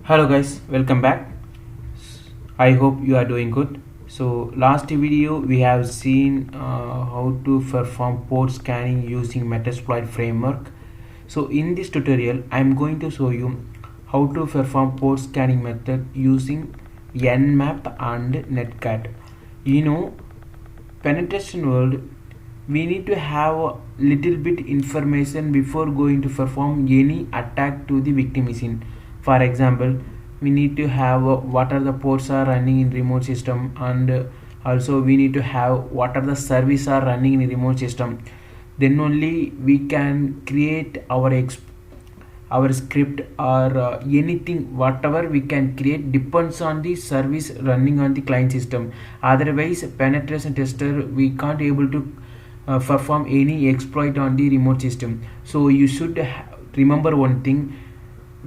Hello guys, welcome back. I hope you are doing good. So last video we have seen how to perform port scanning using Metasploit framework. So in this tutorial I am going to show you how to perform port scanning method using NMAP and Netcat. You know, penetration world, we need to have a little bit information before going to perform any attack to the victim machine. For example, we need to have what are the ports are running in remote system, and also we need to have what are the service are running in remote system. Then only we can create our script or anything whatever we can create depends on the service running on the client system. Otherwise penetration tester we can't able to perform any exploit on the remote system. So you should remember one thing: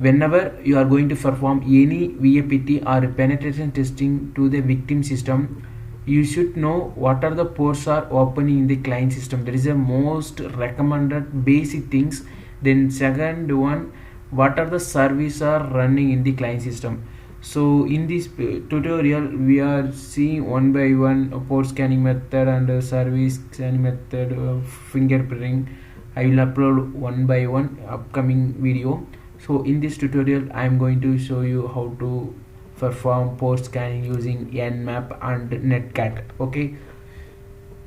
whenever you are going to perform any VAPT or penetration testing to the victim system, you should know what are the ports are opening in the client system. That is the most recommended basic things. Then second one, what are the service are running in the client system. So in this tutorial we are seeing one by one port scanning method and service scanning method, fingerprinting. I will upload one by one upcoming video. So in this tutorial I am going to show you how to perform port scanning using NMAP and Netcat. Okay,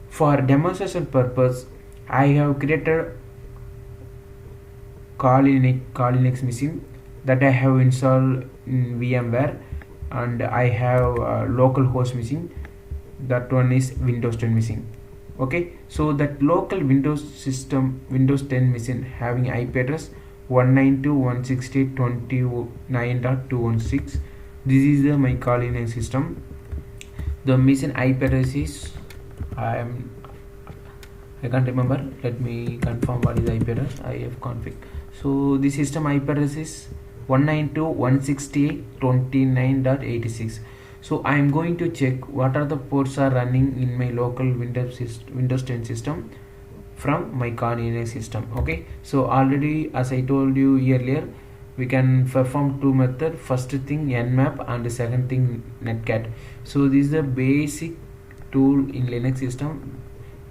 for demonstration purpose I have created Linux machine that I have installed in VMware, and I have a local host machine. That one is Windows 10 machine. Okay, so that local Windows 10 machine having IP address 192.168.29.216. This is the my Linux system. The machine IP address is I can't remember. Let me confirm what is IP address. I have config. So the system IP address is 192.168.29.86. so I am going to check what are the ports are running in my local Windows 10 system from my Linux system. Okay, so already as I told you earlier, we can perform two methods. First thing NMAP and the second thing Netcat. So this is the basic tool in Linux system,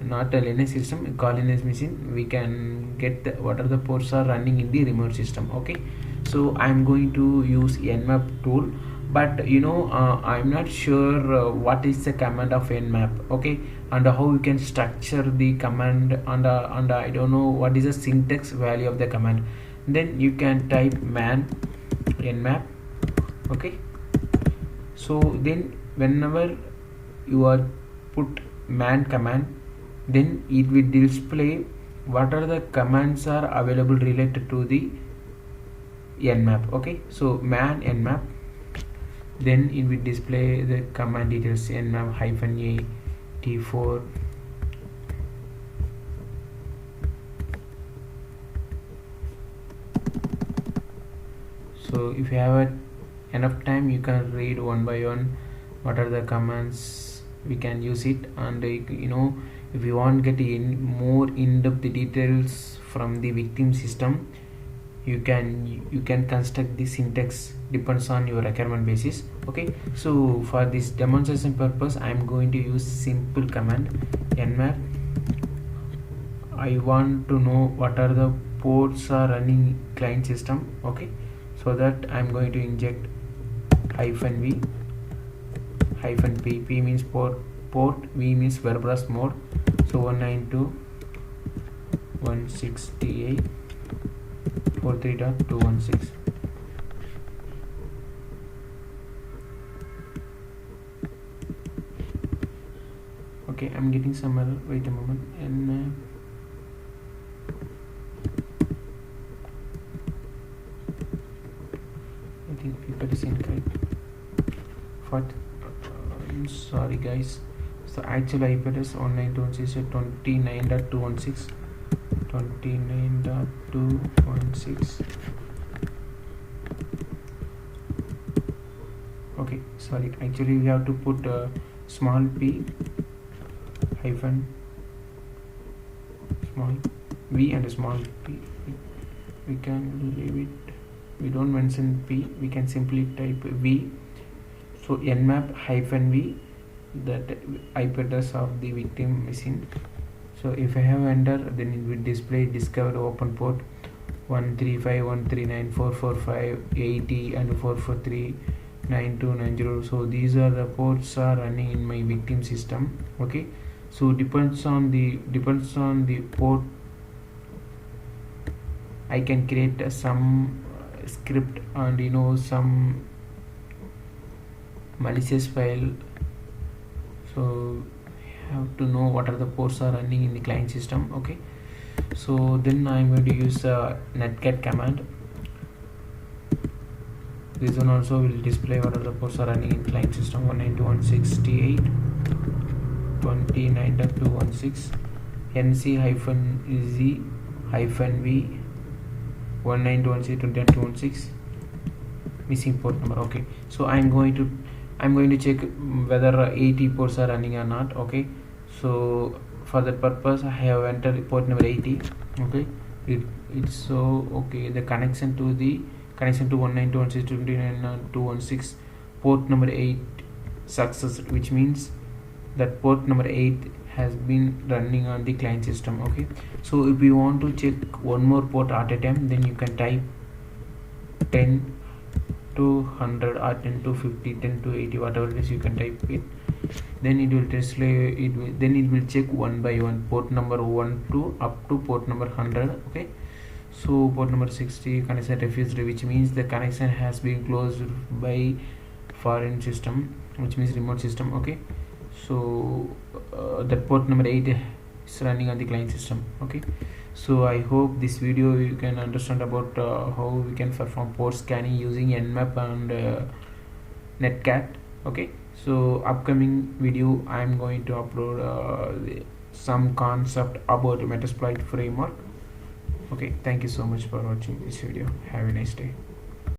not a Linux system, a Linux machine. We can get what are the ports are running in the remote system. Okay, so I'm going to use NMAP tool, but you know, I'm not sure what is the command of NMAP. Okay, and how you can structure the command, and I don't know what is the syntax value of the command. Then you can type man NMAP. Okay, so then whenever you are put man command, then it will display what are the commands are available related to the NMAP. Okay, so man NMAP, then it will display the command details NMAP -a t4 . So if you have enough time, you can read one by one what are the commands we can use it. And you know, if you want to get more in-depth details from the victim system, you can construct the syntax, depends on your requirement basis. Okay, so for this demonstration purpose I am going to use simple command nmap. I want to know what are the ports are running client system. Okay, so that I am going to inject -v, -p means port, v means verbose mode. So 192.168.43.216. Okay, I'm getting some error. Wait a moment. And I think it is incorrect. What? I'm sorry guys. So actual IP address 192.168.29.216. 29.216. Okay, sorry, actually we have to put small p hyphen small v and a small p. We can leave it we don't mention P, we can simply type V. So NMAP -V, that IP address of the victim machine. So if I have enter, then it will display discovered open port 135.139.445.80 and 443.9290. So these are the ports are running in my victim system. Okay, so depends on the port, I can create some script and some malicious file. So have to know what are the ports are running in the client system. Okay, so then I'm going to use netcat command. This one also will display what are the ports are running in client system: 192.168.29.216 nc-z-v 192.168.29.216 missing port number. Okay, so I'm going to check whether 80 ports are running or not. Okay, so for that purpose I have entered port number 80. Okay, it's so okay, the connection to 192.168.29.216 port number 8 success, which means that port number 8 has been running on the client system. Okay, so if you want to check one more port at a time, then you can type 10 to 100 or 10 to 50, 10 to 80, whatever it is, you can type it. Then it will display it will check one by one, port number 1 to up to port number 100. Okay, so port number 60 connection refused, which means the connection has been closed by foreign system, which means remote system. Okay, so that port number 8 is running on the client system. Okay, so I hope this video you can understand about how we can perform port scanning using NMAP and netcat. Okay, so upcoming video I am going to upload some concept about Metasploit framework. Okay, thank you so much for watching this video. Have a nice day.